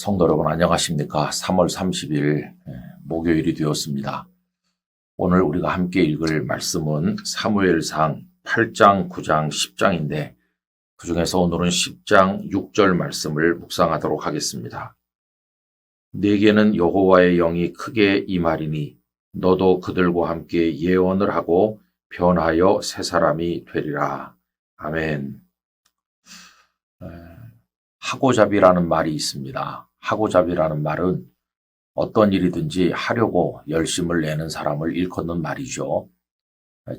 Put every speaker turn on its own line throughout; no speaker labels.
성도 여러분 안녕하십니까? 3월 30일 목요일이 되었습니다. 오늘 우리가 함께 읽을 말씀은 사무엘상 8장, 9장, 10장인데 그중에서 오늘은 10장 6절 말씀을 묵상하도록 하겠습니다. 내게는 여호와의 영이 크게 임하리니 너도 그들과 함께 예언을 하고 변하여 새 사람이 되리라. 아멘. 하고잡이라는 말이 있습니다. 하고잡이라는 말은 어떤 일이든지 하려고 열심을 내는 사람을 일컫는 말이죠.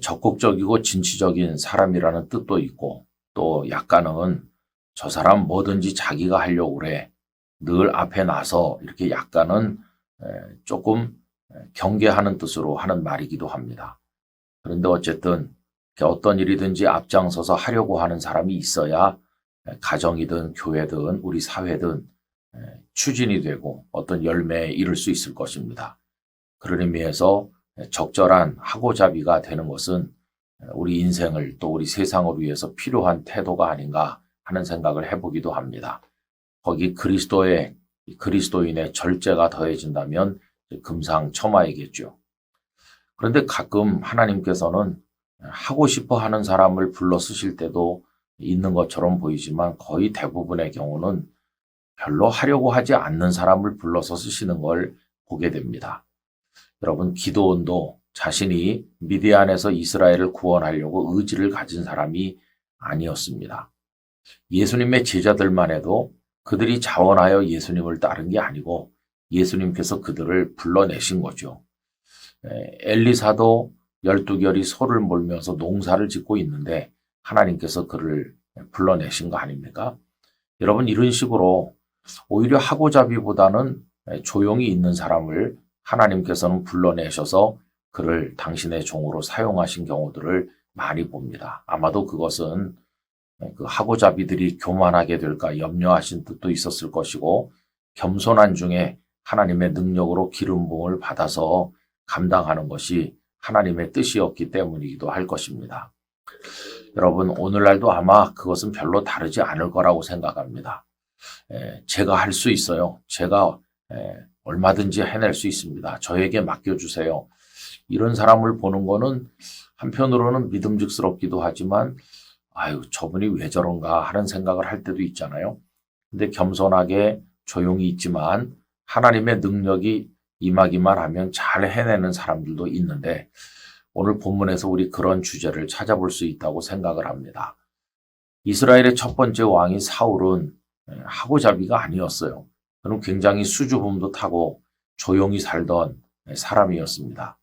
적극적이고 진취적인 사람이라는 뜻도 있고 또 약간은 저 사람 뭐든지 자기가 하려고 그래. 늘 앞에 나서 이렇게 약간은 조금 경계하는 뜻으로 하는 말이기도 합니다. 그런데 어쨌든 어떤 일이든지 앞장서서 하려고 하는 사람이 있어야 가정이든 교회든 우리 사회든 추진이 되고 어떤 열매에 이를 수 있을 것입니다. 그런 의미에서 적절한 하고잡이가 되는 것은 우리 인생을 또 우리 세상을 위해서 필요한 태도가 아닌가 하는 생각을 해보기도 합니다. 거기 그리스도인의 절제가 더해진다면 금상첨화이겠죠. 그런데 가끔 하나님께서는 하고 싶어 하는 사람을 불러 쓰실 때도 있는 것처럼 보이지만 거의 대부분의 경우는 별로 하려고 하지 않는 사람을 불러서 쓰시는 걸 보게 됩니다. 여러분, 기드온도 자신이 미디안에서 이스라엘을 구원하려고 의지를 가진 사람이 아니었습니다. 예수님의 제자들만 해도 그들이 자원하여 예수님을 따른 게 아니고 예수님께서 그들을 불러내신 거죠. 엘리사도 12결이 소를 몰면서 농사를 짓고 있는데 하나님께서 그를 불러내신 거 아닙니까? 여러분, 이런 식으로 오히려 하고잡이보다는 조용히 있는 사람을 하나님께서는 불러내셔서 그를 당신의 종으로 사용하신 경우들을 많이 봅니다. 아마도 그것은 그 하고잡이들이 교만하게 될까 염려하신 뜻도 있었을 것이고 겸손한 중에 하나님의 능력으로 기름 부음을 받아서 감당하는 것이 하나님의 뜻이었기 때문이기도 할 것입니다. 여러분, 오늘날도 아마 그것은 별로 다르지 않을 거라고 생각합니다. 제가 할 수 있어요. 제가 얼마든지 해낼 수 있습니다. 저에게 맡겨주세요. 이런 사람을 보는 거는 한편으로는 믿음직스럽기도 하지만 아유, 저분이 왜 저런가 하는 생각을 할 때도 있잖아요. 근데 겸손하게 조용히 있지만 하나님의 능력이 임하기만 하면 잘 해내는 사람들도 있는데 오늘 본문에서 우리 그런 주제를 찾아볼 수 있다고 생각을 합니다. 이스라엘의 첫 번째 왕인 사울은 하고잡이가 아니었어요. 그는 굉장히 수줍음도 타고 조용히 살던 사람이었습니다.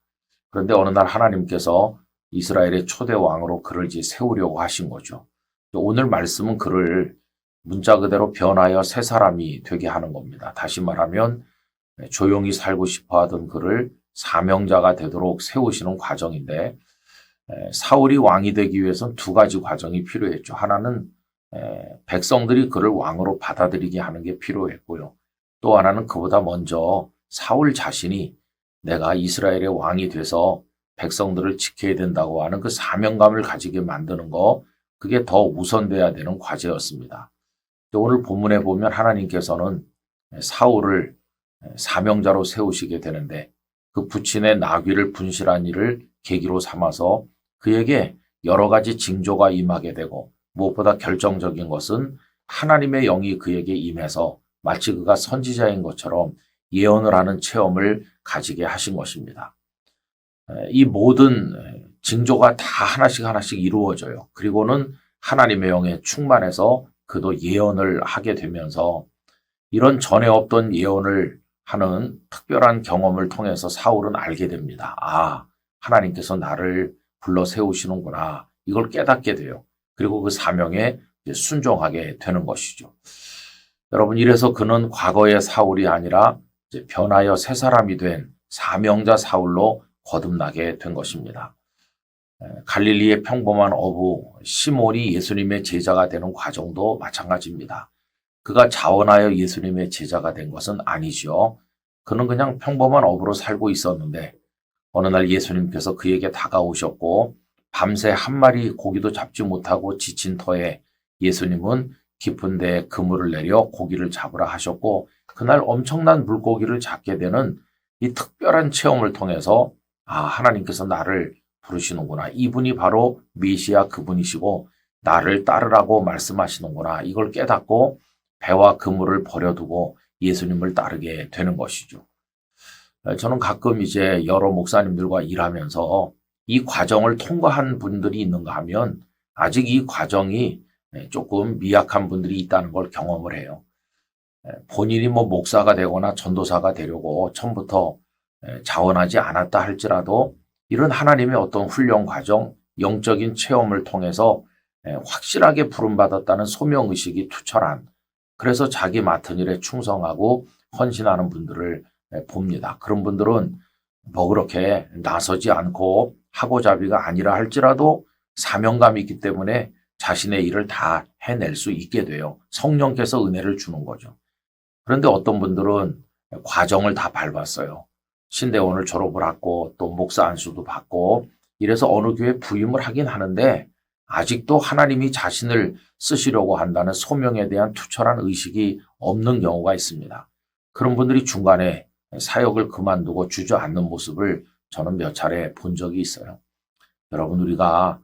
그런데 어느 날 하나님께서 이스라엘의 초대 왕으로 그를 세우려고 하신 거죠. 오늘 말씀은 그를 문자 그대로 변하여 새 사람이 되게 하는 겁니다. 다시 말하면 조용히 살고 싶어 하던 그를 사명자가 되도록 세우시는 과정인데 사울이 왕이 되기 위해서는 두 가지 과정이 필요했죠. 하나는 백성들이 그를 왕으로 받아들이게 하는 게 필요했고요. 또 하나는 그보다 먼저 사울 자신이 내가 이스라엘의 왕이 돼서 백성들을 지켜야 된다고 하는 그 사명감을 가지게 만드는 거, 그게 더 우선돼야 되는 과제였습니다. 오늘 본문에 보면 하나님께서는 사울을 사명자로 세우시게 되는데 그 부친의 나귀를 분실한 일을 계기로 삼아서 그에게 여러 가지 징조가 임하게 되고 무엇보다 결정적인 것은 하나님의 영이 그에게 임해서 마치 그가 선지자인 것처럼 예언을 하는 체험을 가지게 하신 것입니다. 이 모든 징조가 다 하나씩 이루어져요. 그리고는 하나님의 영에 충만해서 그도 예언을 하게 되면서 이런 전에 없던 예언을 하는 특별한 경험을 통해서 사울은 알게 됩니다. 아, 하나님께서 나를 불러 세우시는구나. 이걸 깨닫게 돼요. 그리고 그 사명에 순종하게 되는 것이죠. 여러분, 이래서 그는 과거의 사울이 아니라 변하여 새 사람이 된 사명자 사울로 거듭나게 된 것입니다. 갈릴리의 평범한 어부 시몬이 예수님의 제자가 되는 과정도 마찬가지입니다. 그가 자원하여 예수님의 제자가 된 것은 아니죠. 그는 그냥 평범한 어부로 살고 있었는데 어느 날 예수님께서 그에게 다가오셨고 밤새 한 마리 고기도 잡지 못하고 지친 터에 예수님은 깊은 데 그물을 내려 고기를 잡으라 하셨고 그날 엄청난 물고기를 잡게 되는 이 특별한 체험을 통해서 하나님께서 나를 부르시는구나. 이분이 바로 메시아 그분이시고 나를 따르라고 말씀하시는구나. 이걸 깨닫고 배와 그물을 버려두고 예수님을 따르게 되는 것이죠. 저는 가끔 이제 여러 목사님들과 일하면서 이 과정을 통과한 분들이 있는가 하면 아직 이 과정이 조금 미약한 분들이 있다는 걸 경험을 해요. 본인이 목사가 되거나 전도사가 되려고 처음부터 자원하지 않았다 할지라도 이런 하나님의 어떤 훈련 과정, 영적인 체험을 통해서 확실하게 부름받았다는 소명의식이 투철한, 그래서 자기 맡은 일에 충성하고 헌신하는 분들을 봅니다. 그런 분들은 그렇게 나서지 않고 하고자비가 아니라 할지라도 사명감이 있기 때문에 자신의 일을 다 해낼 수 있게 돼요. 성령께서 은혜를 주는 거죠. 그런데 어떤 분들은 과정을 다 밟았어요. 신대원을 졸업을 하고 또 목사 안수도 받고 이래서 어느 교회 부임을 하긴 하는데 아직도 하나님이 자신을 쓰시려고 한다는 소명에 대한 투철한 의식이 없는 경우가 있습니다. 그런 분들이 중간에 사역을 그만두고 주저앉는 모습을 저는 몇 차례 본 적이 있어요. 여러분, 우리가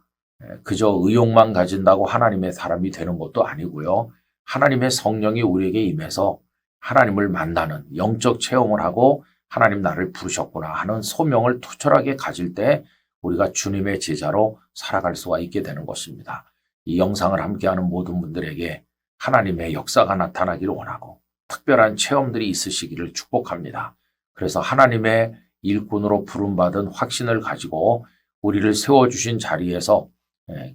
그저 의욕만 가진다고 하나님의 사람이 되는 것도 아니고요. 하나님의 성령이 우리에게 임해서 하나님을 만나는 영적 체험을 하고 하나님 나를 부르셨구나 하는 소명을 투철하게 가질 때 우리가 주님의 제자로 살아갈 수가 있게 되는 것입니다. 이 영상을 함께하는 모든 분들에게 하나님의 역사가 나타나기를 원하고 특별한 체험들이 있으시기를 축복합니다. 그래서 하나님의 일꾼으로 부름받은 확신을 가지고 우리를 세워주신 자리에서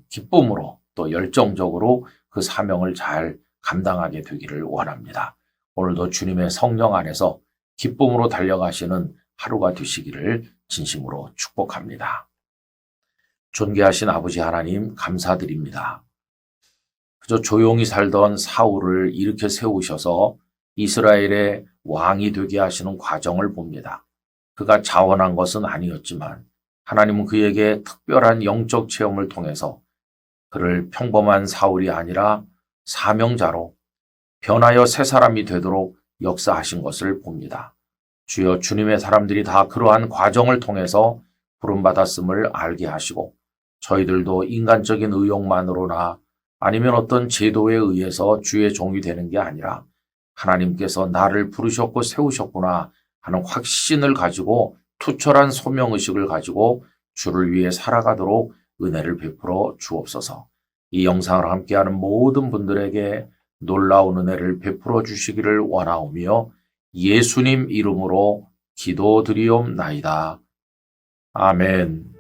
기쁨으로 또 열정적으로 그 사명을 잘 감당하게 되기를 원합니다. 오늘도 주님의 성령 안에서 기쁨으로 달려가시는 하루가 되시기를 진심으로 축복합니다. 존귀하신 아버지 하나님 감사드립니다. 그저 조용히 살던 사울을 일으켜 세우셔서 이스라엘의 왕이 되게 하시는 과정을 봅니다. 그가 자원한 것은 아니었지만 하나님은 그에게 특별한 영적 체험을 통해서 그를 평범한 사울이 아니라 사명자로 변하여 새 사람이 되도록 역사하신 것을 봅니다. 주여, 주님의 사람들이 다 그러한 과정을 통해서 부름받았음을 알게 하시고 저희들도 인간적인 의욕만으로나 아니면 어떤 제도에 의해서 주의 종이 되는 게 아니라 하나님께서 나를 부르셨고 세우셨구나 하는 확신을 가지고 투철한 소명의식을 가지고 주를 위해 살아가도록 은혜를 베풀어 주옵소서. 이 영상을 함께하는 모든 분들에게 놀라운 은혜를 베풀어 주시기를 원하오며 예수님 이름으로 기도드리옵나이다. 아멘.